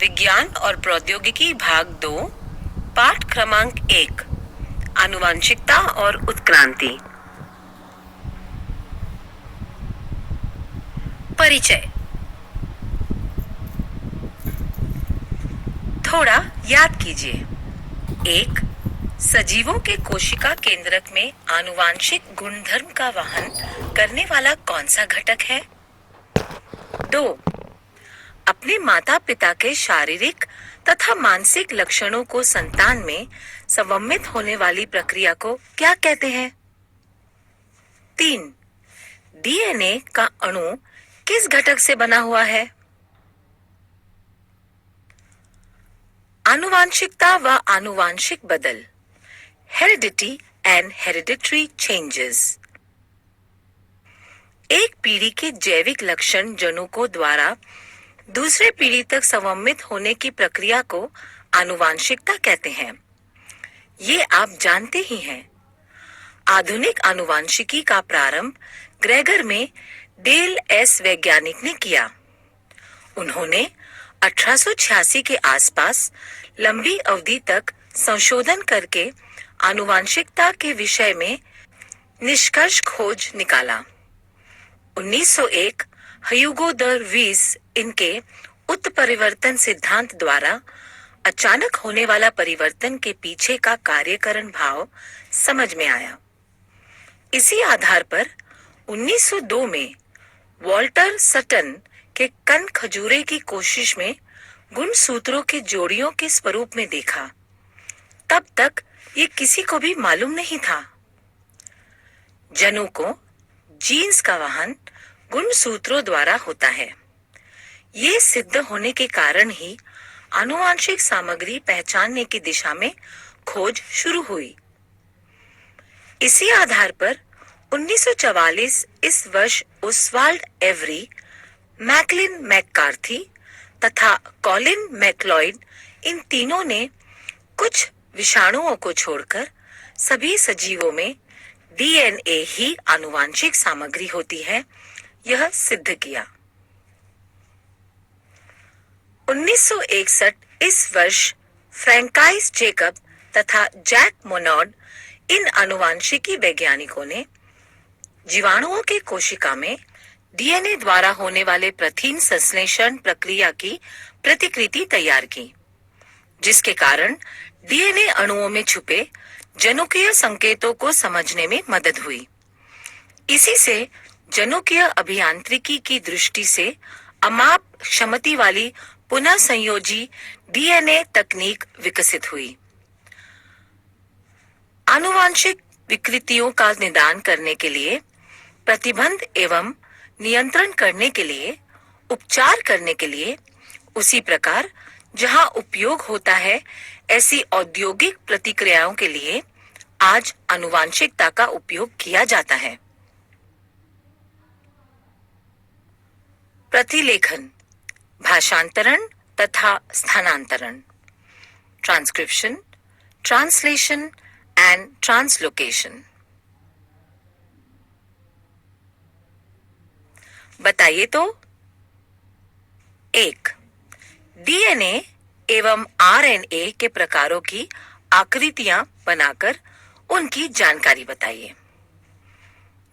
विज्ञान और प्रौद्योगिकी भाग 2 पाठ क्रमांक 1 आनुवांशिकता और उत्क्रांति। परिचय। थोड़ा याद कीजिए। 1. सजीवों के कोशिका केंद्रक में आनुवांशिक गुणधर्म का वहन करने वाला कौन सा घटक है? 2. अपने माता पिता के शारीरिक तथा मानसिक लक्षणों को संतान में समन्वित होने वाली प्रक्रिया को क्या कहते हैं? 3. डीएनए का अणु किस घटक से बना हुआ है? आनुवांशिकता व आनुवांशिक बदल, हेरिडिटी एंड हेरिडिटरी चेंजेस। एक पीढ़ी के जैविक लक्षण जनुकों द्वारा दूसरे पीढ़ी तक समन्वित होने की प्रक्रिया को आनुवांशिकता कहते हैं। ये आप जानते ही हैं। आधुनिक आनुवांशिकी का प्रारंभ ग्रेगर में डेल एस वैज्ञानिक ने किया। उन्होंने 1886 के आसपास लंबी अवधि तक संशोधन करके आनुवांशिकता के विषय में निष्कर्ष खोज निकाला। 1901 ह्यूगो द वीस इनके उत्परिवर्तन सिद्धांत द्वारा अचानक होने वाला परिवर्तन के पीछे का कार्यकरण भाव समझ में आया। इसी आधार पर 1902 में वॉल्टर सटन के कण खजूरे की कोशिश में गुणसूत्रों के जोड़ियों के स्वरूप में देखा। तब तक ये किसी को भी मालूम नहीं था। जनुकों जीन्स का वहन गुणसूत्रों द्वारा होता है। ये सिद्ध होने के कारण ही आनुवांशिक सामग्री पहचानने की दिशा में खोज शुरू हुई। इसी आधार पर 1944 इस वर्ष ओस्वाल्ड एवरी, मैकलिन मैककार्थी तथा कॉलिन मैक्लॉयड इन तीनों ने कुछ विषाणुओं को छोड़कर सभी सजीवों में डीएनए ही आनुवांशिक सामग्री होती है, यह सिद्ध किया। 1961 इस वर्ष फ्रैंकाइस जेकब तथा जैक मोनॉड इन आनुवांशिकी वैज्ञानिकों ने जीवाणुओं के कोशिका में डीएनए द्वारा होने वाले प्रथिन संश्लेषण प्रक्रिया की प्रतिकृति तैयार की, जिसके कारण डीएनए अणुओं में छुपे जनुकीय संकेतों को समझने में मदद हुई। इसी से जनुकीय अभियांत्रिकी की दृष्टि से अमाप क्षमता वाली पुनः संयोजी डीएनए तकनीक विकसित हुई। आनुवांशिक विकृतियों का निदान करने के लिए, प्रतिबंध एवं नियंत्रण करने के लिए, उपचार करने के लिए, उसी प्रकार जहां उपयोग होता है ऐसी औद्योगिक प्रतिक्रियाओं के लिए आज आनुवांशिकता का उपयोग किया जाता है। प्रतिलेखन, भाषांतरण तथा स्थानांतरण, ट्रांसक्रिप्शन, ट्रांसलेशन एंड ट्रांसलोकेशन। बताइए तो। 1. डीएनए एवं आरएनए के प्रकारों की आकृतियां बनाकर उनकी जानकारी बताइए।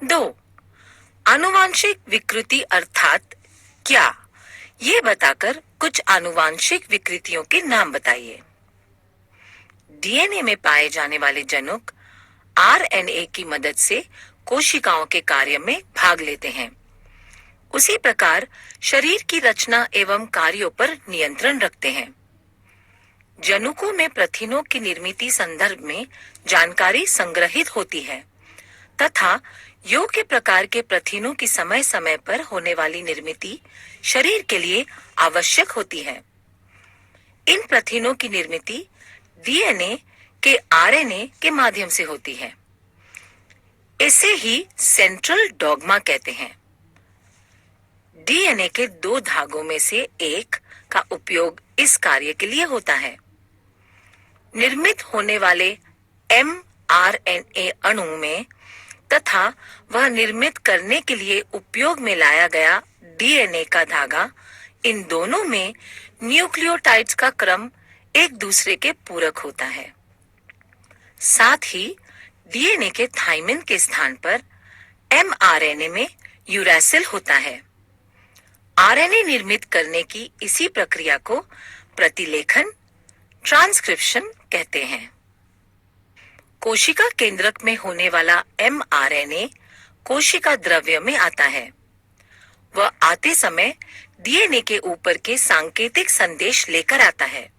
2. आनुवांशिक विकृति अर्थात क्या, ये बताकर कुछ आनुवांशिक विकृतियों के नाम बताइए। डीएनए में पाए जाने वाले जनुक आरएनए की मदद से कोशिकाओं के कार्य में भाग लेते हैं। उसी प्रकार शरीर की रचना एवं कार्यों पर नियंत्रण रखते हैं। जनुकों में प्रथिनों की निर्मित संदर्भ में जानकारी संग्रहित होती है तथा योग्य प्रकार के प्रथिनों की समय समय पर होने वाली निर्मित शरीर के लिए आवश्यक होती है। इन प्रथिनों की निर्मित डीएनए के आरएनए के माध्यम से होती है। इसे ही सेंट्रल डॉग्मा कहते हैं। डीएनए के 2 धागों में से एक का उपयोग इस कार्य के लिए होता है। निर्मित होने वाले एमआरएनए अणु में तथा वह निर्मित करने के लिए उपयोग में लाया गया डीएनए का धागा इन दोनों में न्यूक्लियोटाइड्स का क्रम एक दूसरे के पूरक होता है। साथ ही डीएनए के थाइमिन के स्थान पर एमआरएनए में यूरैसिल होता है। आरएनए निर्मित करने की इसी प्रक्रिया को प्रतिलेखन, ट्रांसक्रिप्शन कहते हैं। कोशिका केंद्रक में होने वाला एमआरएनए कोशिका द्रव्य में आता है। वह आते समय डीएनए के ऊपर के सांकेतिक संदेश लेकर आता है।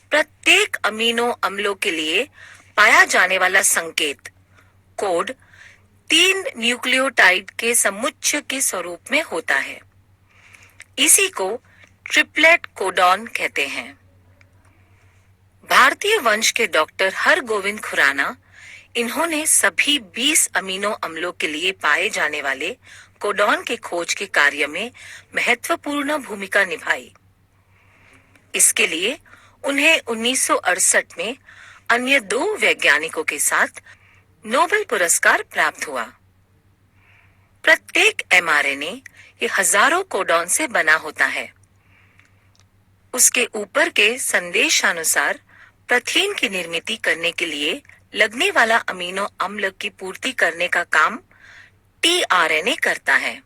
प्रत्येक अमीनो अम्लों के लिए पाया जाने वाला संकेत कोड 3 न्यूक्लियोटाइड के समुच्चय के स्वरूप में होता है। इसी को ट्रिपलेट कोडॉन कहते हैं। भारतीय वंश के डॉक्टर हरगोविंद खुराना, इन्होंने सभी 20 अमीनो अम्लों के लिए पाए जाने वाले कोडॉन के खोज के कार्य में महत्वपूर्ण भूमिका निभाई। इसके लिए उन्हें 1968 में अन्य 2 वैज्ञानिकों के साथ नोबेल पुरस्कार प्राप्त हुआ। प्रत्येक एमआरएनए ये हजारों कोडॉन से बना होता है। उसके ऊपर के संदेशानुसार प्रोटीन की निर्मित करने के लिए लगने वाला अमीनो अम्ल की पूर्ति करने का काम टीआरएनए करता है।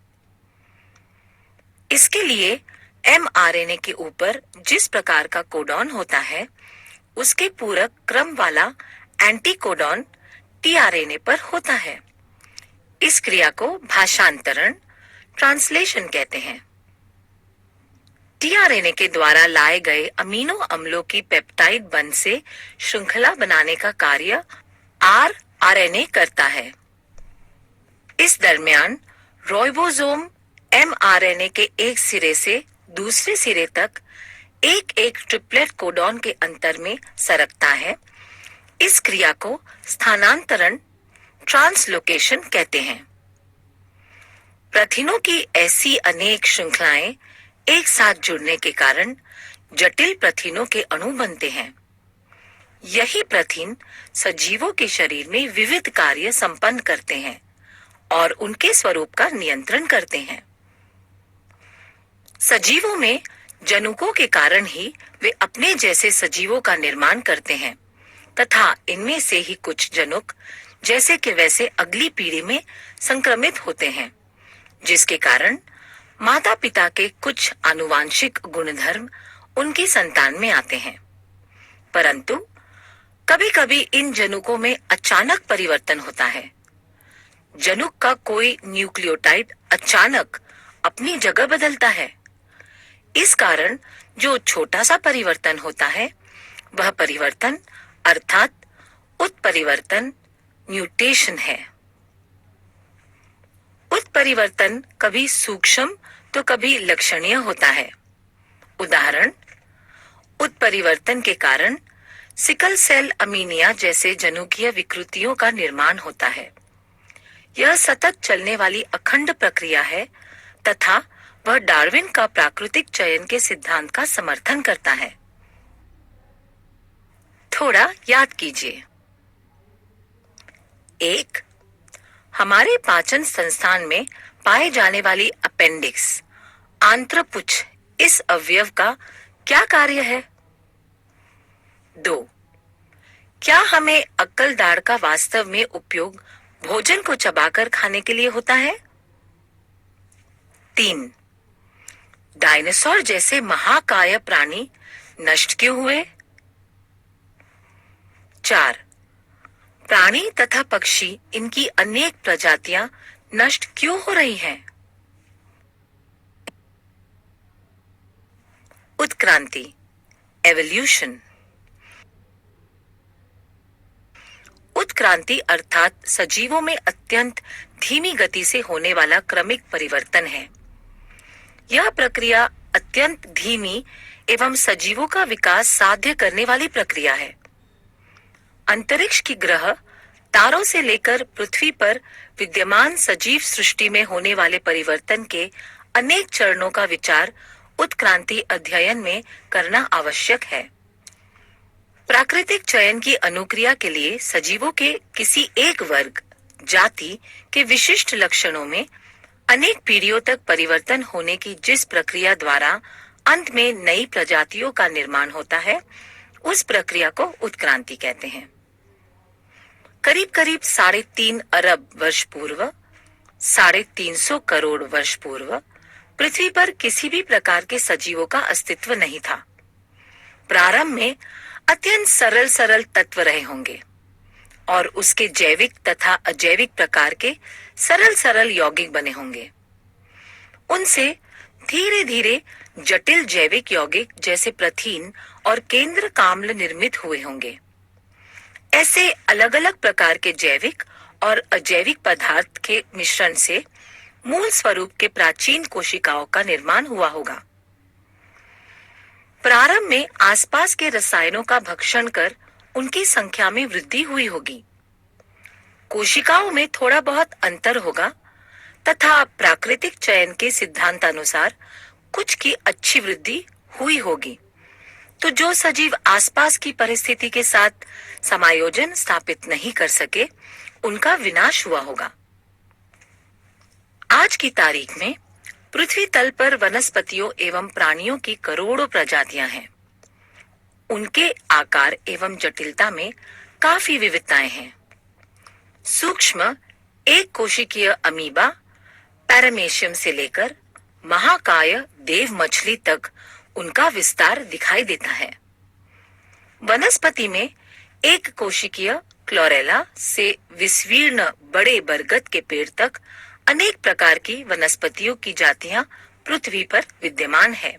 इसके लिए एमआरएनए के ऊपर जिस प्रकार का कोडॉन होता है, उसके पूरक क्रम वाला एंटीकोडॉन टीआरएनए पर होता है। इस क्रिया को भाषांतरण, ट्रांसलेशन कहते हैं। टीआरएनए के द्वारा लाए गए अमीनो अम्लों की पेप्टाइड बंध से श्रृंखला बनाने का कार्य आरएनए करता है। इस दरमियान राइबोसोम एमआरएनए के एक सिरे से दूसरे सिरे तक एक एक ट्रिपलेट कोडॉन के अंतर में सरकता है। इस क्रिया को स्थानांतरण, ट्रांसलोकेशन कहते हैं। प्रोटीनों की ऐसी अनेक श्रृंखलाएं एक साथ जुड़ने के कारण जटिल प्रोटीनों के अणु बनते हैं। यही प्रोटीन सजीवों के शरीर में विविध कार्य संपन्न करते हैं और उनके स्वरूप का नियंत्रण करते हैं। सजीवों में जनुकों के कारण ही वे अपने जैसे सजीवों का निर्माण करते हैं तथा इनमें से ही कुछ जनुक जैसे कि वैसे अगली पीढ़ी में संक्रमित होते हैं, जिसके कारण माता पिता के कुछ आनुवांशिक गुणधर्म उनकी संतान में आते हैं। परंतु कभी-कभी इन जनुकों में अचानक परिवर्तन होता है। जनुक का कोई न्यूक्लियोटाइड अचानक अपनी जगह बदलता है। इस कारण जो छोटा सा परिवर्तन होता है, वह परिवर्तन अर्थात उत्परिवर्तन, म्यूटेशन है। उत्परिवर्तन कभी सूक्ष्म तो कभी लक्षणीय होता है। उदाहरण, उत्परिवर्तन के कारण सिकल सेल अमीनिया जैसे जनुकीय विकृतियों का निर्माण होता है। यह सतत चलने वाली अखंड प्रक्रिया है तथा वह डार्विन का प्राकृतिक चयन के सिद्धांत का समर्थन करता है। थोड़ा याद कीजिए। 1. हमारे पाचन संस्थान में पाए जाने वाली अपेंडिक्स, आंत्रपुच्छ, इस अवयव का क्या कार्य है? 2. क्या हमें अक्कल दाढ़ का वास्तव में उपयोग भोजन को चबाकर खाने के लिए होता है? 3. डायनासोर जैसे महाकाय प्राणी नष्ट क्यों हुए? 4. प्राणी तथा पक्षी, इनकी अनेक प्रजातियां नष्ट क्यों हो रही हैं? उत्क्रांति, एवोल्यूशन। उत्क्रांति अर्थात सजीवों में अत्यंत धीमी गति से होने वाला क्रमिक परिवर्तन है। यह प्रक्रिया अत्यंत धीमी एवं सजीवों का विकास साध्य करने वाली प्रक्रिया है। अंतरिक्ष की ग्रह, तारों से लेकर पृथ्वी पर विद्यमान सजीव सृष्टि में होने वाले परिवर्तन के अनेक चरणों का विचार उत्क्रांति अध्ययन में करना आवश्यक है। प्राकृतिक चयन की अनुक्रिया के लिए सजीवों के किसी एक वर्ग, जाति के विशिष्ट लक्षणों में अनेक पीढ़ियों तक परिवर्तन होने की जिस प्रक्रिया द्वारा अंत में नई प्रजातियों का निर्माण होता है, उस प्रक्रिया को उत्क्रांति कहते हैं। करीब करीब 3.5 अरब वर्ष पूर्व, 350 करोड़ वर्ष पूर्व पृथ्वी पर किसी भी प्रकार के सजीवों का अस्तित्व नहीं था। प्रारंभ में अत्यंत सरल सरल तत्व रहे होंगे और उसके जैविक तथा अजैविक प्रकार के सरल सरल यौगिक बने होंगे। उनसे धीरे धीरे जटिल जैविक यौगिक जैसे प्रथिन और केंद्र काम्ल निर्मित हुए होंगे। ऐसे अलग अलग प्रकार के जैविक और अजैविक पदार्थ के मिश्रण से मूल स्वरूप के प्राचीन कोशिकाओं का निर्माण हुआ होगा। प्रारंभ में आसपास के रसायनों का भक्षण कर उनकी संख्या में वृद्धि हुई होगी। कोशिकाओं में थोड़ा बहुत अंतर होगा तथा प्राकृतिक चयन के सिद्धांतानुसार कुछ की अच्छी वृद्धि हुई होगी, तो जो सजीव आसपास की परिस्थिति के साथ समायोजन स्थापित नहीं कर सके, उनका विनाश हुआ होगा। आज की तारीख में पृथ्वी तल पर वनस्पतियों एवं प्राणियों की करोड़ों प्रजातियां हैं। उनके आकार एवं जटिलता में काफी विविधताएं हैं। सूक्ष्म एक कोशिकीय अमीबा, पैरामेशियम से लेकर महाकाय देव मछली तक उनका विस्तार दिखाई देता है। वनस्पति में एक कोशिकीय क्लोरेला से विस्तीर्ण बड़े बरगद के पेड़ तक अनेक प्रकार की वनस्पतियों की जातियां पृथ्वी पर विद्यमान है।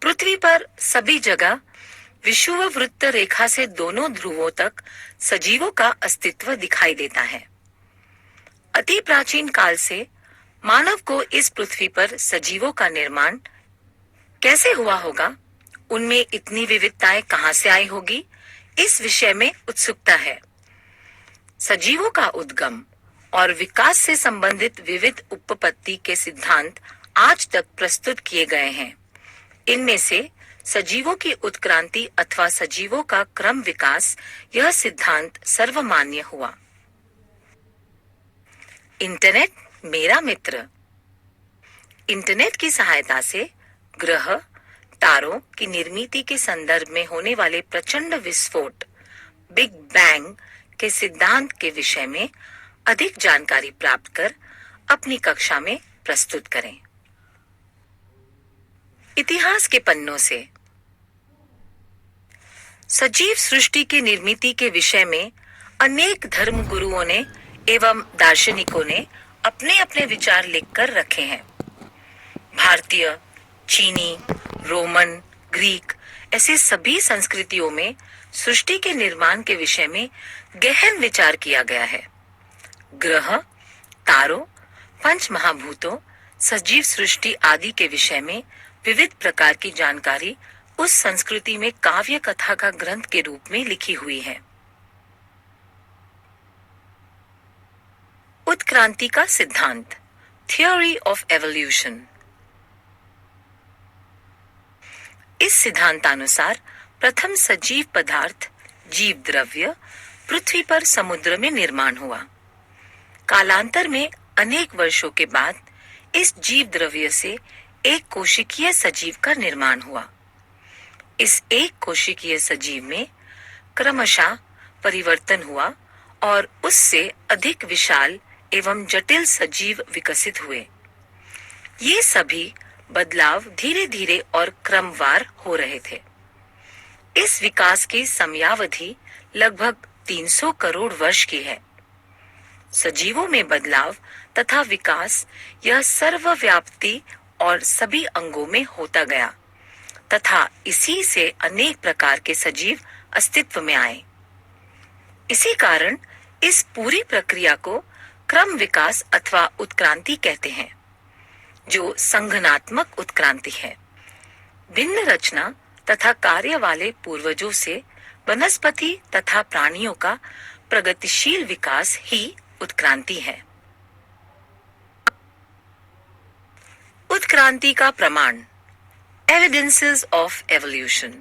पृथ्वी पर सभी जगह विषुववृत्त रेखा से दोनों ध्रुवों तक सजीवों का अस्तित्व दिखाई देता है। अति प्राचीन काल से मानव को इस पृथ्वी पर सजीवों का निर्माण कैसे हुआ होगा, उनमें इतनी विविधताएं कहां से आई होगी, इस विषय में उत्सुकता है। सजीवों का उद्गम और विकास से संबंधित विविध उपपत्ति के सिद्धांत आज तक प्रस्तुत किए गए हैं। इनमें से सजीवों की उत्क्रांति अथवा सजीवों का क्रम विकास, यह सिद्धांत सर्वमान्य हुआ। इंटरनेट मेरा मित्र। इंटरनेट की सहायता से ग्रह, तारों की निर्मिति के संदर्भ में होने वाले प्रचंड विस्फोट, बिग बैंग के सिद्धांत के विषय में अधिक जानकारी प्राप्त कर अपनी कक्षा में प्रस्तुत करें। इतिहास के पन्नों से सजीव सृष्टि की निर्मिति के विषय में अनेक धर्म गुरुओं ने एवं दार्शनिकों ने अपने अपने विचार लिखकर रखे हैं। भारतीय, चीनी, रोमन, ग्रीक ऐसे सभी संस्कृतियों में सृष्टि के निर्माण के विषय में गहन विचार किया गया है। ग्रह, तारों, पंच महाभूतों, सजीव सृष्टि आदि के विषय में विविध प्रकार की जानकारी उस संस्कृति में काव्य कथा का ग्रंथ के रूप में लिखी हुई है। उत्क्रांति का सिद्धांत, थियोरी ऑफ एवोल्यूशन। इस सिद्धांतानुसार प्रथम सजीव पदार्थ जीव द्रव्य पृथ्वी पर समुद्र में निर्माण हुआ। कालांतर में अनेक वर्षों के बाद इस जीव द्रव्य से एक कोशिकीय सजीव का निर्माण हुआ। इस एक कोशिकीय सजीव में क्रमशः परिवर्तन हुआ और उससे अधिक विशाल एवं जटिल सजीव विकसित हुए। ये सभी बदलाव धीरे धीरे और क्रमवार हो रहे थे। इस विकास की समयावधि लगभग 300 करोड़ वर्ष की है। सजीवों में बदलाव तथा विकास यह सर्वव्यापी और सभी अंगों में होता गया तथा इसी से अनेक प्रकार के सजीव अस्तित्व में आए। इसी कारण इस पूरी प्रक्रिया को क्रम विकास अथवा उत्क्रांति कहते हैं, जो संघनात्मक उत्क्रांति है। भिन्न रचना तथा कार्य वाले पूर्वजों से वनस्पति तथा प्राणियों का प्रगतिशील विकास ही उत्क्रांति है। उत्क्रांति का प्रमाण, एविडेंसेस ऑफ एवोल्यूशन।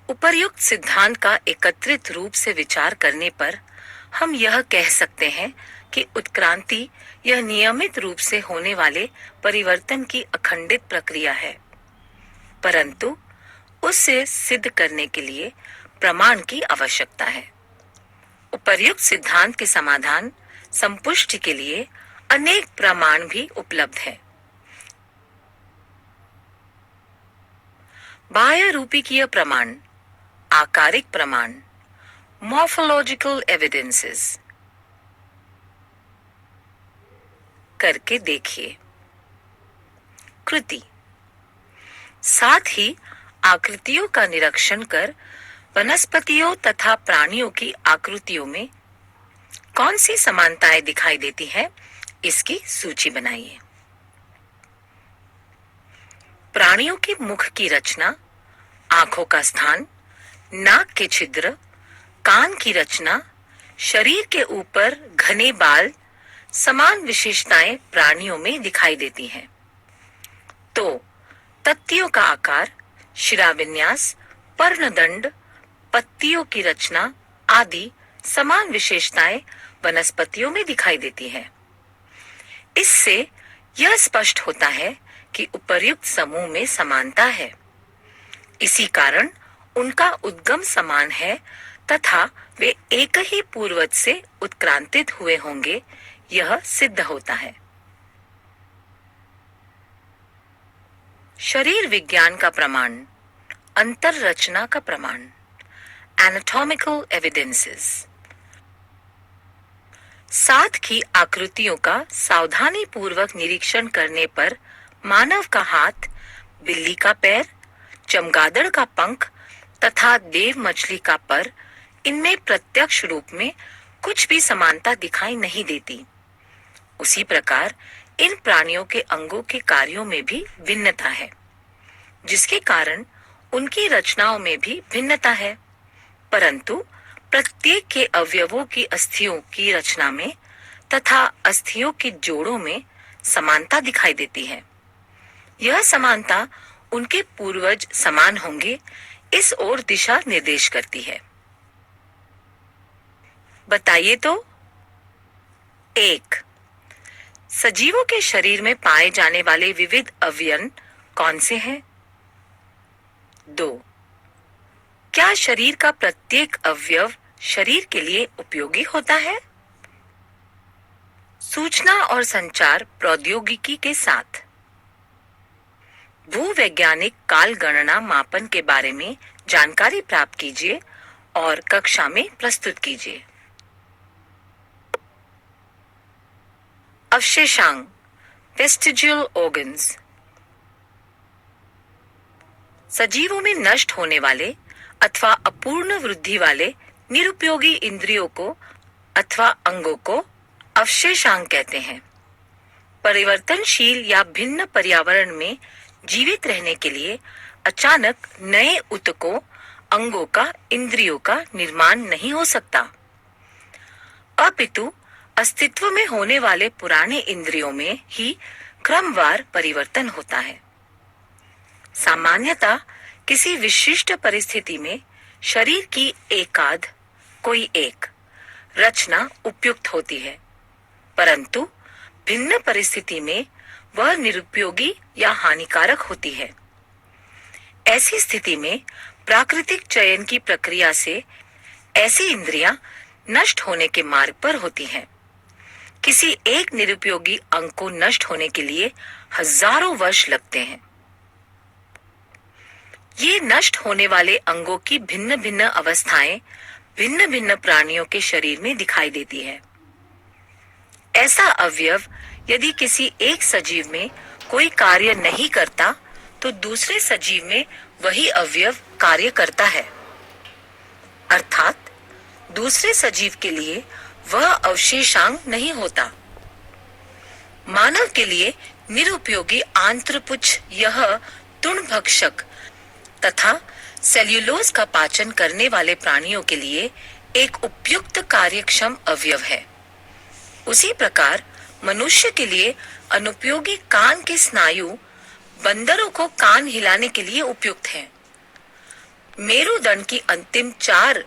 उपर्युक्त सिद्धांत का एकत्रित रूप से विचार करने पर हम यह कह सकते हैं कि उत्क्रांति यह नियमित रूप से होने वाले परिवर्तन की अखंडित प्रक्रिया है, परंतु उसे सिद्ध करने के लिए प्रमाण की आवश्यकता है। उपर्युक्त सिद्धांत के समाधान संपुष्टि के लिए अनेक प्रमाण भी उपलब्ध हैं। बाह्य रूपिकीय प्रमाण, आकारिक प्रमाण, मॉर्फोलॉजिकल एविडेंसेस करके देखिए। कृति, साथ ही आकृतियों का निरीक्षण कर वनस्पतियों तथा प्राणियों की आकृतियों में कौन सी समानताएं दिखाई देती हैं, इसकी सूची बनाइए। प्राणियों के मुख की रचना, आंखों का स्थान, नाक के छिद्र, कान की रचना, शरीर के ऊपर घने बाल, समान विशेषताएं प्राणियों में दिखाई देती हैं। तो तत्तियों का आकार, शिराविन्यास, पर्णदंड, पत्तियों की रचना आदि समान विशेषताएं वनस्पतियों में दिखाई देती हैं। इससे यह स्पष्ट होता है कि उपर्युक्त समूह में समानता है। इसी कारण उनका उद्गम समान है तथा वे एक ही पूर्वज से उत्क्रांतित हुए होंगे, यह सिद्ध होता है। शरीर विज्ञान का प्रमाण, अंतररचना का प्रमाण, एनाटॉमिकल एविडेंसेस। साथ की आकृतियों का सावधानी पूर्वक निरीक्षण करने पर मानव का हाथ, बिल्ली का पैर, चमगादड़ का पंख तथा देव मछली का पर, इनमें प्रत्यक्ष रूप में कुछ भी समानता दिखाई नहीं देती। उसी प्रकार इन प्राणियों के अंगों के कार्यों में भी भिन्नता है, जिसके कारण उनकी रचनाओं में भी भिन्नता है, परंतु प्रत्येक के अवयवों की अस्थियों की रचना में तथा अस्थियों के जोड़ों में समानता दिखाई देती है। यह समानता उनके पूर्वज समान होंगे, इस ओर दिशा निर्देश करती है। बताइए तो। 1. सजीवों के शरीर में पाए जाने वाले विविध अवयव कौन से हैं? 2. क्या शरीर का प्रत्येक अवयव शरीर के लिए उपयोगी होता है? सूचना और संचार प्रौद्योगिकी के साथ भूवैज्ञानिक काल गणना मापन के बारे में जानकारी प्राप्त कीजिए और कक्षा में प्रस्तुत कीजिए। अवशेषांग, वेस्टिजियल ऑर्गन्स। सजीवों में नष्ट होने वाले अथवा अपूर्ण वृद्धि वाले निरुपयोगी इंद्रियों को अथवा अंगों को अवशेषांग कहते हैं। परिवर्तनशील या भिन्न पर्यावरण में जीवित रहने के लिए अचानक नए ऊतकों, अंगों का, इंद्रियों का निर्माण नहीं हो सकता, अपितु अस्तित्व में होने वाले पुराने इंद्रियों में ही क्रमवार परिवर्तन होता है। सामान्यतः किसी विशिष्ट परिस्थिति में शरीर की एकाध कोई एक रचना उपयुक्त होती है, परंतु भिन्न परिस्थिति में वह निरुपयोगी या हानिकारक होती है। ऐसी स्थिति में प्राकृतिक चयन की प्रक्रिया से ऐसी इंद्रियां नष्ट होने के मार्ग पर होती हैं। किसी एक निरुपयोगी अंग को नष्ट होने के लिए हजारों वर्ष लगते हैं। ये नष्ट होने वाले अंगों की भिन्न भिन्न अवस्थाएं भिन्न भिन्न प्राणियों के शरीर में दिखाई देती है। ऐसा अवयव यदि किसी एक सजीव में कोई कार्य नहीं करता, तो दूसरे सजीव में वही अवयव कार्य करता है, अर्थात दूसरे सजीव के लिए वह अवशेषांग नहीं होता। मानव के लिए निरुपयोगी आंत्रपुच्छ यह तृणभक्षक तथा सेल्यूलोज का पाचन करने वाले प्राणियों के लिए एक उपयुक्त कार्यक्षम अवयव है। उसी प्रकार मनुष्य के लिए अनुपयोगी कान के स्नायु बंदरों को कान हिलाने के लिए उपयुक्त हैं। मेरुदंड की अंतिम 4